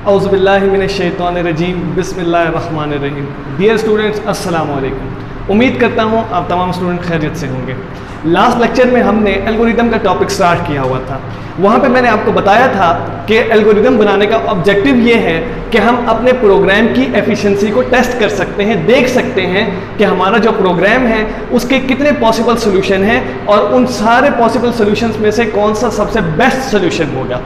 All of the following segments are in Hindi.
औज़ुबिल्लाहि मिनश्शैतानिर्रजीम बिस्मिल्लाहिर्रहमानिर्रहीम। डियर स्टूडेंट्स, अस्सलाम वालेकुम। उम्मीद करता हूँ आप तमाम स्टूडेंट खैरियत से होंगे। लास्ट लेक्चर में हमने एल्गोरिदम का टॉपिक स्टार्ट किया हुआ था। वहाँ पे मैंने आपको बताया था कि एल्गोरिदम बनाने का ऑब्जेक्टिव ये है कि हम अपने प्रोग्राम की एफिशिएंसी को टेस्ट कर सकते हैं, देख सकते हैं कि हमारा जो प्रोग्राम है उसके कितने पॉसिबल सोल्यूशन हैं और उन सारे पॉसिबल सोल्यूशंस में से कौन सा सबसे बेस्ट सोल्यूशन होगा।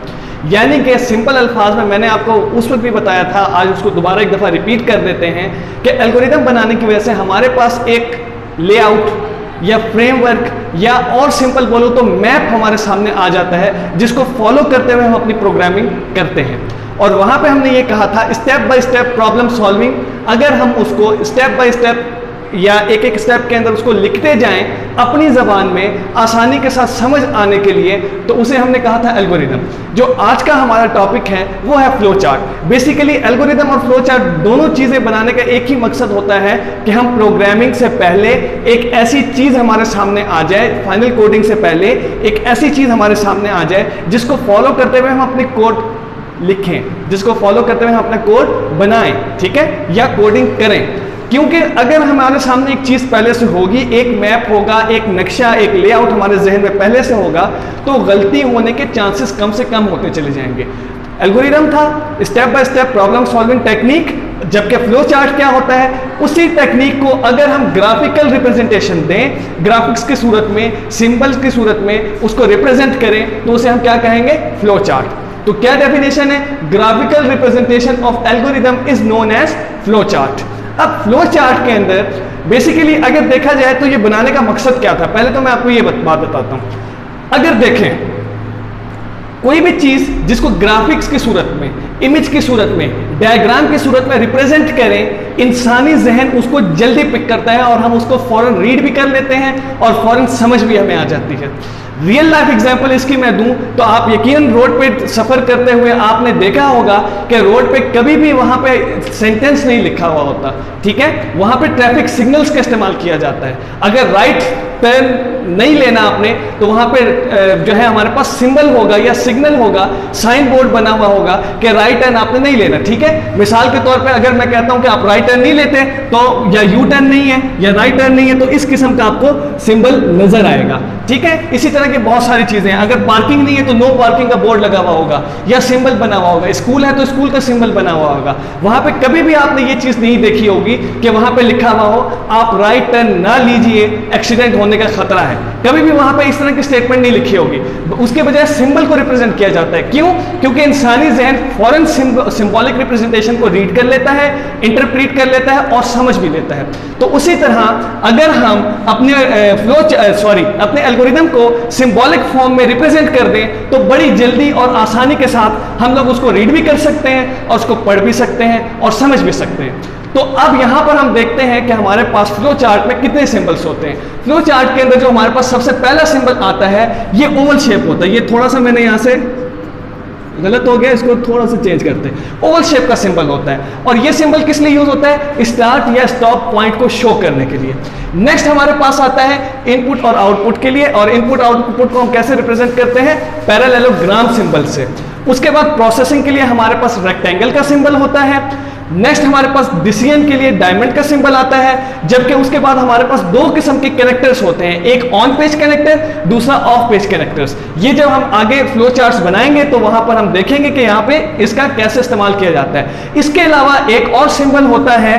यानी कि सिंपल अल्फाज में मैंने आपको उस वक्त भी बताया था, आज उसको दोबारा एक दफ़ा रिपीट कर देते हैं कि एल्गोरिदम बनाने की वजह से हमारे पास एक लेआउट या फ्रेमवर्क या और सिंपल बोलो तो मैप हमारे सामने आ जाता है, जिसको फॉलो करते हुए हम अपनी प्रोग्रामिंग करते हैं। और वहाँ पे हमने ये कहा था step by step problem solving. अगर हम उसको स्टेप बाय स्टेप या एक एक स्टेप के अंदर उसको लिखते जाएं अपनी ज़बान में आसानी के साथ समझ आने के लिए, तो उसे हमने कहा था एल्गोरिदम। जो आज का हमारा टॉपिक है वो है फ्लो चार्ट। बेसिकली एल्गोरिदम और फ्लो चार्ट दोनों चीज़ें बनाने का एक ही मकसद होता है कि हम प्रोग्रामिंग से पहले एक ऐसी चीज़ हमारे सामने आ जाए, फाइनल कोडिंग से पहले एक ऐसी चीज़ हमारे सामने आ जाए जिसको फॉलो करते हुए हम अपने कोड लिखें, जिसको फॉलो करते हुए हम अपना कोड बनाएं, ठीक है, या कोडिंग करें। क्योंकि अगर हमारे सामने एक चीज़ पहले से होगी, एक मैप होगा, एक नक्शा, एक लेआउट हमारे जहन में पहले से होगा, तो गलती होने के चांसेस कम से कम होते चले जाएंगे। एल्गोरिदम था step by step problem solving technique, जबकि फ्लो चार्ट क्या होता है, उसी टेक्निक को अगर हम ग्राफिकल रिप्रेजेंटेशन दें, ग्राफिक्स की सूरत में, सिंबल्स की सूरत में उसको रिप्रेजेंट करें, तो उसे हम क्या कहेंगे, फ्लो चार्ट। तो क्या डेफिनेशन है, graphical representation of algorithm is known as flow chart. अब फ्लो चार्ट के अंदर बेसिकली अगर देखा जाए तो ये बनाने का मकसद क्या था, पहले तो मैं आपको ये बात बताता हूं। अगर देखें कोई भी चीज जिसको ग्राफिक्स की सूरत में, इमेज की सूरत में, डायग्राम की सूरत में रिप्रेजेंट करें, इंसानी जहन उसको जल्दी पिक करता है और हम उसको फौरन रीड भी कर लेते हैं और फौरन समझ भी हमें आ जाती है। रियल लाइफ एग्जांपल इसकी मैं दूं तो आप यकीन रोड पे सफर करते हुए आपने देखा होगा कि रोड पे कभी भी वहां पे सेंटेंस नहीं लिखा हुआ होता, ठीक है, वहां पे ट्रैफिक सिग्नल्स का इस्तेमाल किया जाता है। अगर राइट टर्न नहीं लेना आपने तो वहां पे जो है हमारे पास सिंबल होगा या सिग्नल होगा, साइन बोर्ड बना हुआ होगा कि राइट टर्न आपने नहीं लेना, ठीक है। मिसाल के तौर पे अगर मैं कहता हूं कि आप राइट टर्न नहीं लेते तो या यू टर्न नहीं है या राइट टर्न नहीं है, तो इस किस्म का आपको सिंबल नजर आएगा, ठीक है। इसी तरह की बहुत सारी चीजें हैं। अगर पार्किंग नहीं है तो नो पार्किंग का बोर्ड लगा हुआ होगा या सिंबल बना हुआ होगा, स्कूल है तो स्कूल का सिंबल बना हुआ होगा। वहां पे कभी भी आपने ये चीज नहीं देखी होगी कि वहां पे लिखा हुआ हो आप राइट टर्न ना लीजिए, एक्सीडेंट होने का खतरा है। कभी भी वहां पे इस तरह की स्टेटमेंट नहीं लिखी होगी। उसके बजाय सिंबल को रिप्रेजेंट किया जाता है। क्यों? क्योंकि इंसानी जहन फौरन सिंबॉलिक रिप्रेजेंटेशन को रीड कर लेता है, इंटरप्रीट कर लेता है और समझ भी लेता है। तो उसी तरह अगर हम अपने एल्गोरिदम को सिंबॉलिक फॉर्म में रिप्रेजेंट कर दें तो बड़ी जल्दी और आसानी के साथ हम लोग उसको रीड भी कर सकते हैं और उसको पढ़ भी सकते हैं और समझ भी सकते हैं। तो अब यहां पर हम देखते हैं कि हमारे पास फ्लो चार्ट में कितने सिंबल्स होते हैं। फ्लो चार्ट के अंदर जो हमारे पास सबसे पहला सिंबल आता है ये ओवल शेप होता है। ये थोड़ा सा मैंने यहां से गलत हो गया, इसको थोड़ा सा चेंज करते हैं। ओवल शेप का सिंबल होता है और ये सिंबल किस लिए यूज होता है, स्टार्ट या स्टॉप पॉइंट को शो करने के लिए। नेक्स्ट हमारे पास आता है इनपुट और आउटपुट के लिए, और इनपुट आउटपुट को हम कैसे रिप्रेजेंट करते हैं, पैरेललोग्राम सिंबल से। उसके बाद प्रोसेसिंग के लिए हमारे पास रेक्टेंगल का सिंबल होता है। नेक्स्ट हमारे पास डिसीजन के लिए डायमंड का सिंबल आता है, जबकि उसके बाद हमारे पास दो किस्म के कैरेक्टर्स होते हैं, एक ऑन पेज कैरेक्टर, दूसरा ऑफ पेज कैरेक्टर्स। ये जब हम आगे फ्लो चार्ट्स बनाएंगे तो वहां पर हम देखेंगे कि यहाँ पे इसका कैसे इस्तेमाल किया जाता है। इसके अलावा एक और सिंबल होता है,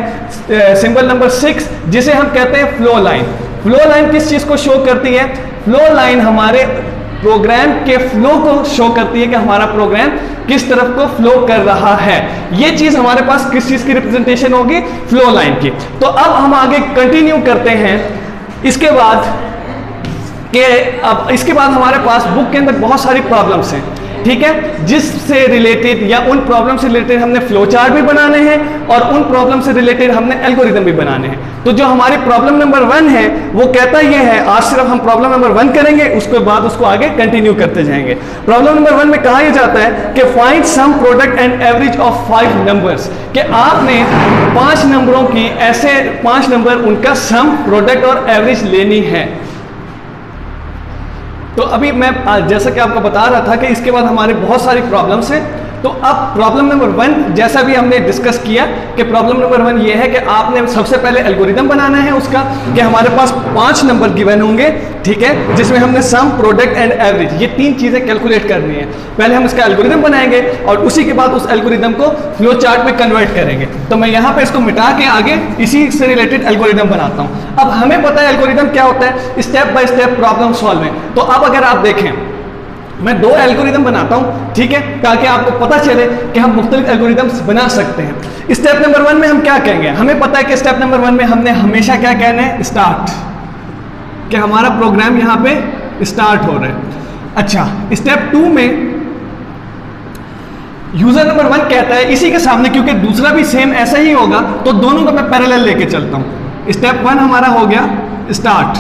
सिंबल नंबर 6, जिसे हम कहते हैं फ्लो लाइन। फ्लो लाइन किस चीज को शो करती है, फ्लो लाइन हमारे प्रोग्राम के फ्लो को शो करती है कि हमारा प्रोग्राम किस तरफ को फ्लो कर रहा है। ये चीज हमारे पास किस चीज की रिप्रेजेंटेशन होगी, फ्लो लाइन की। तो अब हम आगे कंटिन्यू करते हैं। इसके बाद हमारे पास बुक के अंदर बहुत सारी प्रॉब्लम्स हैं, ठीक है, जिससे रिलेटेड या उन प्रॉब्लम से रिलेटेड हमने फ्लो चार्ट भी बनाने हैं और उन प्रॉब्लम से रिलेटेड हमने एल्गोरिदम भी बनाने हैं। तो जो हमारी प्रॉब्लम नंबर 1 है वो कहता ये है, आज सिर्फ हम प्रॉब्लम नंबर 1 करेंगे, उसके बाद उसको आगे कंटिन्यू करते जाएंगे। प्रॉब्लम नंबर 1 में कहा यह जाता है कि find sum product and average of 5 numbers, कि आपने 5 नंबरों की ऐसे 5 नंबर उनका सम, प्रोडक्ट और एवरेज लेनी है। तो अभी मैं जैसा कि आपको बता रहा था कि इसके बाद हमारे बहुत सारी प्रॉब्लम्स हैं। तो अब प्रॉब्लम नंबर 1 जैसा भी हमने डिस्कस किया कि प्रॉब्लम नंबर 1 ये है कि आपने सबसे पहले एल्गोरिदम बनाना है उसका कि हमारे पास 5 नंबर गिवन होंगे, ठीक है, जिसमें हमने सम, प्रोडक्ट एंड एवरेज ये 3 चीजें कैलकुलेट करनी है। पहले हम इसका एल्गोरिदम बनाएंगे और उसी के बाद उस एल्गोरिदम को फ्लो चार्ट में कन्वर्ट करेंगे। तो मैं यहाँ पे इसको मिटा के आगे इसी से रिलेटेड एल्गोरिदम बनाता हूँ। अब हमें पता है एल्गोरिदम क्या होता है, step by step problem solving. तो अब अगर आप देखें मैं 2 एल्गोरिदम बनाता हूं, ठीक है, ताकि आपको पता चले कि हम मुख्तलिफ एल्गोरिदम्स बना सकते हैं। स्टेप नंबर 1 में हम क्या कहेंगे, हमें पता है कि स्टेप नंबर 1 में हमने हमेशा क्या कहना है, स्टार्ट, कि हमारा प्रोग्राम यहां पे स्टार्ट हो रहा है। अच्छा, स्टेप 2 में यूजर नंबर 1 कहता है इसी के सामने, क्योंकि दूसरा भी सेम ऐसा ही होगा तो दोनों को मैं पैरेलल लेके चलता हूं। स्टेप 1 हमारा हो गया स्टार्ट।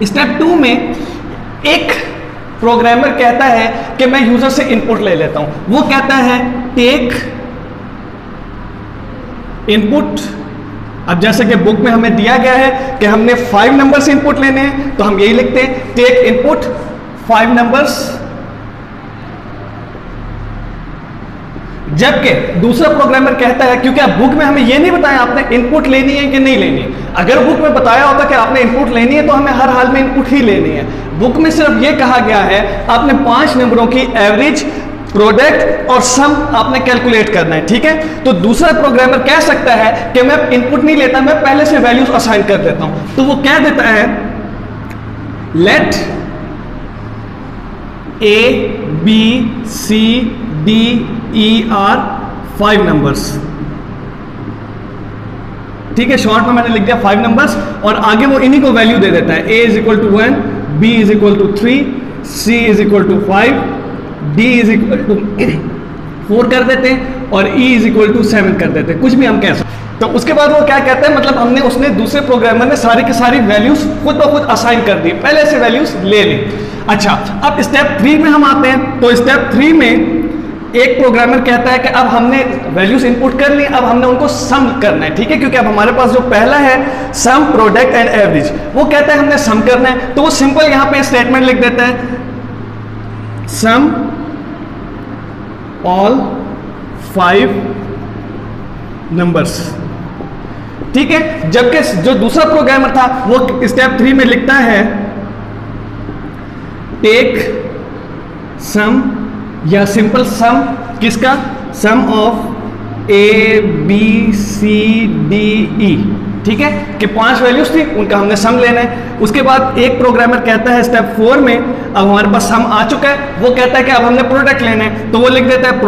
स्टेप 2 में एक प्रोग्रामर कहता है कि मैं यूजर से इनपुट ले लेता हूं। वो कहता है टेक इनपुट। अब जैसे कि बुक में हमें दिया गया है कि हमने 5 नंबर्स इनपुट लेने हैं, तो हम यही लिखते हैं टेक इनपुट 5 नंबर्स। जबकि दूसरा प्रोग्रामर कहता है, क्योंकि अब बुक में हमें यह नहीं बताया आपने इनपुट लेनी है कि नहीं लेनी है। अगर बुक में बताया होता कि आपने इनपुट लेनी है तो हमें हर हाल में इनपुट ही लेनी है। बुक में सिर्फ यह कहा गया है आपने 5 नंबरों की एवरेज, प्रोडक्ट और सम आपने कैलकुलेट करना है, ठीक है। तो दूसरा प्रोग्रामर कह सकता है कि मैं इनपुट नहीं लेता, मैं पहले से वैल्यूज असाइन कर देता हूं। तो वो कह देता है let A B C D E R 5 numbers, ठीक है। शॉर्ट में मैंने लिख दिया 5 नंबर्स और आगे वो इन्हीं को वैल्यू दे देता है। A is equal to 1, B is equal to 3, C is equal to 5, D is equal to 4 कर देते हैं और E इज इक्वल टू 7 कर देते हैं, कुछ भी हम कह सकते हैं। तो उसके बाद वो क्या कहता है, मतलब उसने दूसरे प्रोग्रामर ने सारी की सारी वैल्यूज खुद ब खुद असाइन कर दी, पहले से वैल्यूज ले ली। अच्छा, अब स्टेप 3 में हम आते हैं। तो स्टेप 3 में एक प्रोग्रामर कहता है कि अब हमने वैल्यूज इनपुट कर ली, अब हमने उनको सम करना है, ठीक है, क्योंकि अब हमारे पास जो पहला है सम, प्रोडक्ट एंड एवरेज, वो कहता है हमने सम करना है। तो वो सिंपल यहां पे स्टेटमेंट लिख देता है सम ऑल 5 नंबर्स, ठीक है। जबकि जो दूसरा प्रोग्रामर था वो स्टेप 3 में लिखता है टेक सम या सिंपल सम, किसका, सम of A B C D E, ठीक है, कि 5 वैल्यूज थी उनका हमने सम लेना है। उसके बाद एक प्रोग्रामर कहता है स्टेप 4 में अब हमारे पास सम आ चुका है, वो कहता है कि अब हमने प्रोडक्ट लेना है। तो वो लिख देता है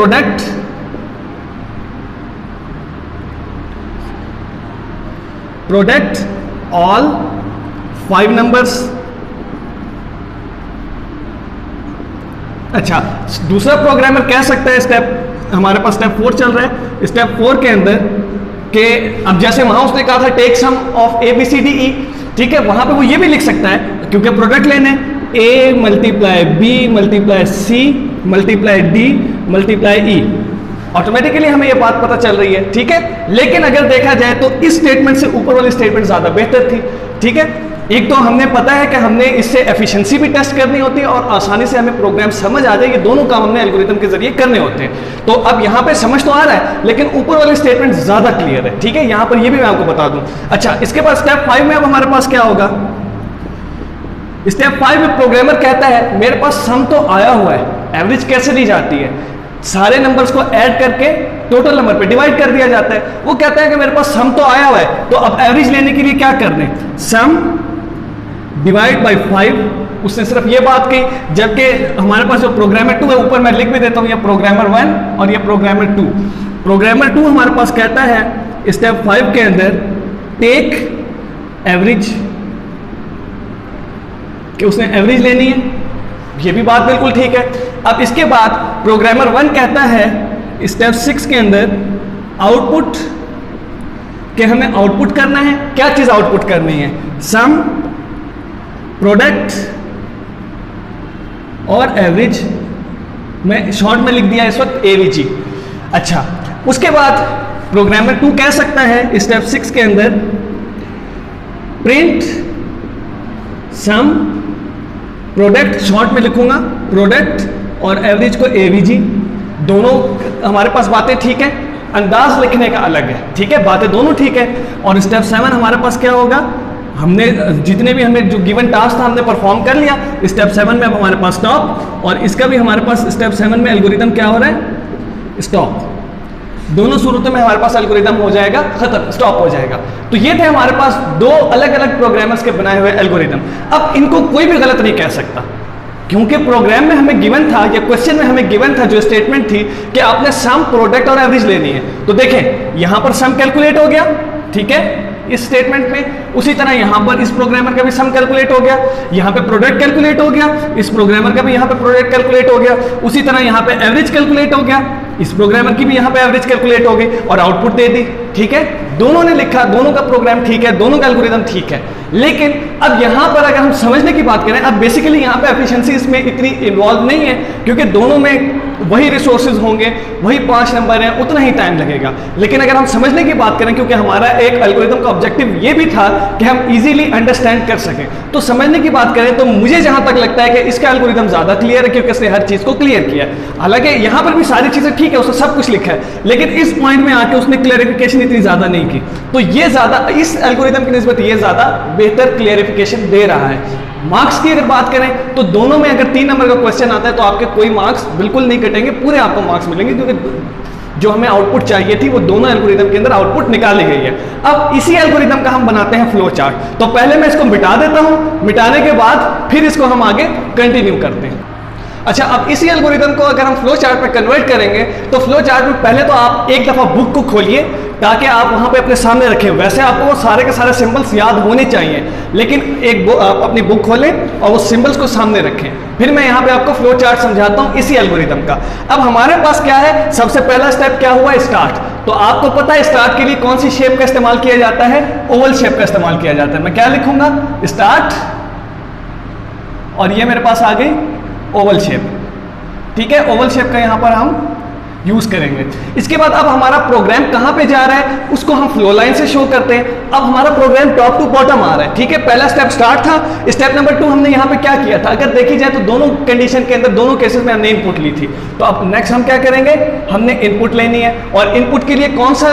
प्रोडक्ट ऑल 5 नंबर्स। अच्छा, दूसरा प्रोग्रामर कह सकता है हमारे पास स्टेप 4 चल रहा है, स्टेप 4 के अंदर के अब जैसे वहां उसने कहा था take sum of A B C D E, ठीक है, वहां पे वो ये भी लिख सकता है क्योंकि प्रोडक्ट लेने A multiply B multiply C multiply D multiply E। Automatically हमें ये बात पता चल रही है, ठीक है। लेकिन अगर देखा जाए तो इस स्टेटमेंट से ऊपर वाली स्टेटमेंट ज्यादा बेहतर थी, ठीक है। एक तो हमने पता है कि हमने इससे एफिशिएंसी भी टेस्ट करनी होती है और आसानी से हमें प्रोग्राम समझ आ जाए, ये दोनों काम हमने एल्गोरिथम के जरिए करने होते हैं। तो अब यहाँ पे समझ तो आ रहा है, लेकिन ऊपर वाली स्टेटमेंट ज्यादा क्लियर है, ठीक है। यहाँ पर ये भी मैं आपको बता दूं। अच्छा, इसके बाद स्टेप 5 में अब हमारे पास क्या होगा, स्टेप 5 में प्रोग्रामर कहता है मेरे पास सम तो आया हुआ है, एवरेज कैसे दी जाती है, सारे नंबर्स को ऐड करके टोटल नंबर पे डिवाइड कर दिया जाता है। वो कहता है कि मेरे पास सम तो आया हुआ है, तो अब एवरेज लेने के लिए क्या करने, सम डिवाइड बाय 5। उसने सिर्फ ये बात कही, जबकि हमारे पास जो प्रोग्रामर 2 है, ऊपर मैं लिख भी देता हूं, ये प्रोग्रामर 1 और ये प्रोग्रामर 2। प्रोग्रामर 2 हमारे पास कहता है स्टेप 5 के अंदर टेक एवरेज, कि उसने एवरेज लेनी है, ये भी बात बिल्कुल ठीक है। अब इसके बाद प्रोग्रामर 1 कहता है स्टेप 6 के अंदर आउटपुट, कि हमें आउटपुट करना है। क्या चीज आउटपुट करनी है, सम, प्रोडक्ट और एवरेज। मैं शॉर्ट में लिख दिया इस वक्त एवरेज। अच्छा, उसके बाद प्रोग्रामर 2 कह सकता है स्टेप 6 के अंदर प्रिंट सम, प्रोडक्ट शॉर्ट में लिखूंगा प्रोडक्ट और एवरेज को एवीजी, दोनों हमारे पास बातें ठीक है, अंदाज लिखने का अलग है, ठीक है, बातें दोनों ठीक है। और स्टेप 7 हमारे पास क्या होगा, हमने जितने भी हमें जो गिवन टास्क था हमने परफॉर्म कर लिया। स्टेप 7 में अब हमारे पास स्टॉप, और इसका भी हमारे पास स्टेप 7 में एल्गोरिदम क्या हो रहा है, स्टॉप। दोनों सूरतों में हमारे पास एल्गोरिदम हो जाएगा खत्म, स्टॉप हो जाएगा। तो ये थे हमारे पास दो अलग अलग प्रोग्रामर्स के बनाए हुए एल्गोरिदम। अब इनको कोई भी गलत नहीं कह सकता, क्योंकि प्रोग्राम में हमें गिवन था या क्वेश्चन में हमें गिवन था, जो स्टेटमेंट थी कि आपने सम, प्रोडक्ट और एवरेज लेनी है। तो देखें यहां पर सम कैलकुलेट हो गया, ठीक है, इस स्टेटमेंट में। उसी तरह यहां पर इस प्रोग्रामर का भी सम कैलकुलेट हो गया, यहां पे प्रोडक्ट कैलकुलेट हो गया, इस प्रोग्रामर का भी यहां पे प्रोडक्ट कैलकुलेट हो गया। उसी तरह यहां पे एवरेज कैलकुलेट हो गया, इस प्रोग्रामर की भी यहां पे एवरेज कैलकुलेट हो गई और आउटपुट दे दी, ठीक है। दोनों ने लिखा, दोनों का प्रोग्राम ठीक है, दोनों का एल्गोरिदम ठीक है। लेकिन अब यहां पर अगर हम समझने की बात करें, अब बेसिकली यहां पे एफिशिएंसी इसमें इतनी इन्वॉल्व नहीं है, क्योंकि दोनों में वही रिसोर्सेज होंगे, वही 5 नंबर हैं, उतना ही टाइम लगेगा। लेकिन अगर हम समझने की बात करें, क्योंकि हमारा एक एल्गोरिदम का ऑब्जेक्टिव ये भी था कि हम इजीली अंडरस्टैंड कर सकें, तो समझने की बात करें तो मुझे जहां तक लगता है कि इसका एल्गोरिदम ज्यादा क्लियर है, क्योंकि इसने हर चीज को क्लियर किया है। हालांकि यहां पर भी सारी चीजें ठीक है, उसने सब कुछ लिखा है, लेकिन इस पॉइंट में आके उसने क्लियरिफिकेशन इतनी ज्यादा नहीं की, तो ये ज्यादा इस एल्गोरिदम की निस्बत ये ज्यादा बेहतर क्लियरिफिकेशन दे रहा है। मार्क्स की अगर बात करें तो दोनों में अगर 3 नंबर का क्वेश्चन आता है तो आपके कोई मार्क्स बिल्कुल नहीं कटेंगे, पूरे आपको मार्क्स मिलेंगे, क्योंकि जो हमें आउटपुट चाहिए थी वो दोनों एल्गोरिदम के अंदर आउटपुट निकाली गई है। अब इसी एल्गोरिदम का हम बनाते हैं फ्लो चार्ट। तो पहले मैं इसको मिटा देता हूं, मिटाने के बाद फिर इसको हम आगे कंटिन्यू करते हैं। अच्छा, अब इसी एल्गोरिदम को अगर हम फ्लो चार्ट में कन्वर्ट करेंगे तो फ्लो चार्ट में पहले तो आप एक दफा बुक को खोलिए, ताकि आप वहां पे अपने सामने रखें। वैसे आपको वो सारे के सारे सिंबल्स याद होने चाहिए, लेकिन एक आप अपनी बुक खोलें और वो सिंबल्स को सामने रखें। फिर मैं यहाँ पे आपको फ्लो चार्ट समझाता हूँ इसी एल्गोरिदम का। अब हमारे पास क्या है, सबसे पहला स्टेप क्या हुआ, स्टार्ट। तो आपको पता है स्टार्ट के लिए कौन सी शेप का इस्तेमाल किया जाता है, ओवल शेप का इस्तेमाल किया जाता है। मैं क्या लिखूंगा, स्टार्ट, और ये मेरे पास आ गई ओवल शेप, ठीक है। ओवल शेप का यहां पर हम यूज करेंगे। इसके बाद अब हमारा प्रोग्राम कहां पे जा रहा है, उसको हम फ्लो लाइन से शो करते हैं। अब हमारा प्रोग्राम टॉप टू बॉटम आ रहा है, ठीक है। पहला स्टेप स्टार्ट था, स्टेप नंबर 2 हमने यहां पे क्या किया था, अगर देखी जाए तो दोनों कंडीशन के अंदर, दोनों केसेस में हमने इनपुट ली थी। तो अब नेक्स्ट हम क्या करेंगे, हमने इनपुट लेनी है, और इनपुट के लिए कौन सा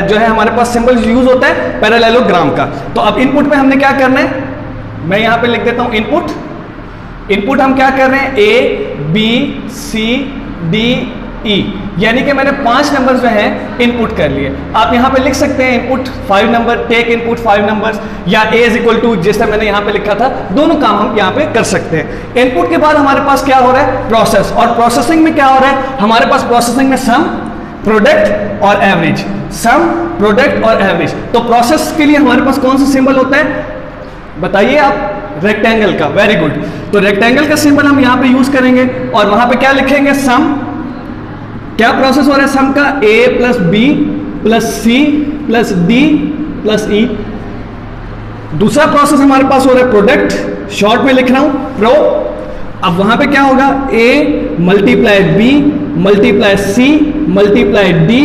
जो है हमारे पास सिंबल यूज होता है, पैरेललोग्राम का। तो अब इनपुट में हमने क्या करना है, मैं यहां पे लिख देता हूं इनपुट। इनपुट हम क्या कर रहे हैं, A B C D E, यानी कि मैंने 5 नंबर जो हैं इनपुट कर लिए। आप यहां पे लिख सकते हैं input 5 number, take input 5 numbers, या A इज इक्वल टू जैसे मैंने यहां पे लिखा था, दोनों काम हम यहां पे कर सकते हैं। इनपुट के बाद हमारे पास क्या हो रहा है, प्रोसेस। और प्रोसेसिंग में क्या हो रहा है, हमारे पास प्रोसेसिंग में सम, प्रोडक्ट और एवरेज, सम, प्रोडक्ट और एवरेज। तो प्रोसेस के लिए हमारे पास कौन सा सिंबल होता है, बताइए आप, रेक्टेंगल का। Very good. तो रेक्टेंगल का सिंबल हम यहां पे यूज करेंगे, और वहां पे क्या लिखेंगे, सम। क्या प्रोसेस हो रहा है सम का, A plus B plus C plus D plus E। दूसरा प्रोसेस हमारे पास हो रहा है प्रोडक्ट, शॉर्ट में लिख रहा हूं प्रो। अब वहां पे क्या होगा, A multiply B multiply C multiply D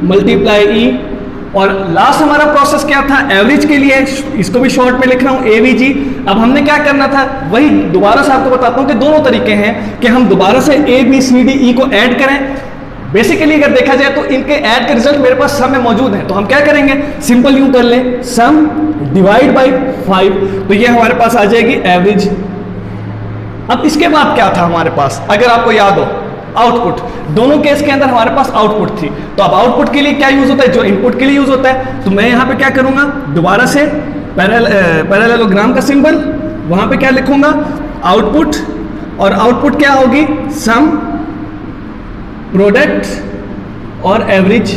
multiply E। और लास्ट हमारा प्रोसेस क्या था, एवरेज के लिए, इसको भी शॉर्ट में लिख रहा हूं AVG। अब हमने क्या करना था, वही दोबारा से आपको बताता हूं कि दोनों तरीके हैं कि हम दोबारा से A B C D E को ऐड करें। बेसिकली अगर देखा जाए तो इनके ऐड के रिजल्ट मेरे पास सम में मौजूद है, तो हम क्या करेंगे, सिंपल यूं कर लें, सम डिवाइड बाई 5, तो ये हमारे पास आ जाएगी एवरेज। अब इसके बाद क्या था हमारे पास, अगर आपको याद हो, आउटपुट। दोनों केस के अंदर हमारे पास आउटपुट थी। तो अब आउटपुट के लिए क्या यूज होता है, जो इनपुट के लिए यूज होता है। तो मैं यहां पे क्या करूंगा, दोबारा से पैरेललोग्राम का सिंबल, वहां पे क्या लिखूंगा, आउटपुट, और आउटपुट क्या होगी, सम, प्रोडक्ट और एवरेज।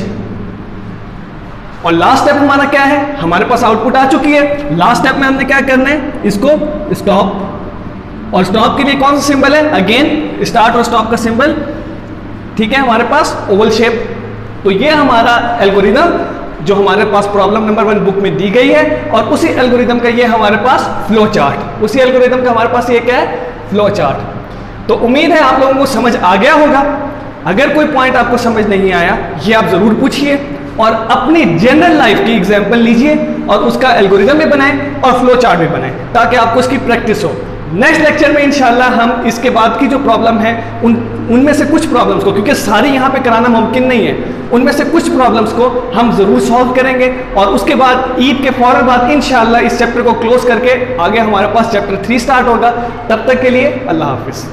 और लास्ट स्टेप हमारा क्या है, हमारे पास आउटपुट आ चुकी है। लास्ट स्टेप में हमने क्या करना है, इसको स्टॉप। और स्टॉप के लिए कौन सा सिंबल है, अगेन स्टार्ट और स्टॉप का सिंबल, ठीक है, हमारे पास ओवल शेप। तो ये हमारा एल्गोरिदम जो हमारे पास प्रॉब्लम नंबर 1 बुक में दी गई है, और उसी एल्गोरिदम का ये हमारे पास फ्लो चार्ट, उसी एल्गोरिदम का हमारे पास ये क्या है, फ्लो चार्ट। तो उम्मीद है आप लोगों को समझ आ गया होगा। अगर कोई पॉइंट आपको समझ नहीं आया, ये आप जरूर पूछिए, और अपनी जनरल लाइफ की एग्जांपल लीजिए और उसका एल्गोरिदम भी बनाएं और फ्लो चार्ट भी बनाएं, ताकि आपको इसकी प्रैक्टिस हो। नेक्स्ट लेक्चर में इंशाल्लाह हम इसके बाद की जो प्रॉब्लम है उनमें से कुछ प्रॉब्लम्स को, क्योंकि सारी यहाँ पे कराना मुमकिन नहीं है, उनमें से कुछ प्रॉब्लम्स को हम ज़रूर सॉल्व करेंगे और उसके बाद ईद के फौरन बाद इंशाल्लाह इस चैप्टर को क्लोज करके आगे हमारे पास चैप्टर 3 स्टार्ट होगा। तब तक के लिए अल्लाह हाफिज़।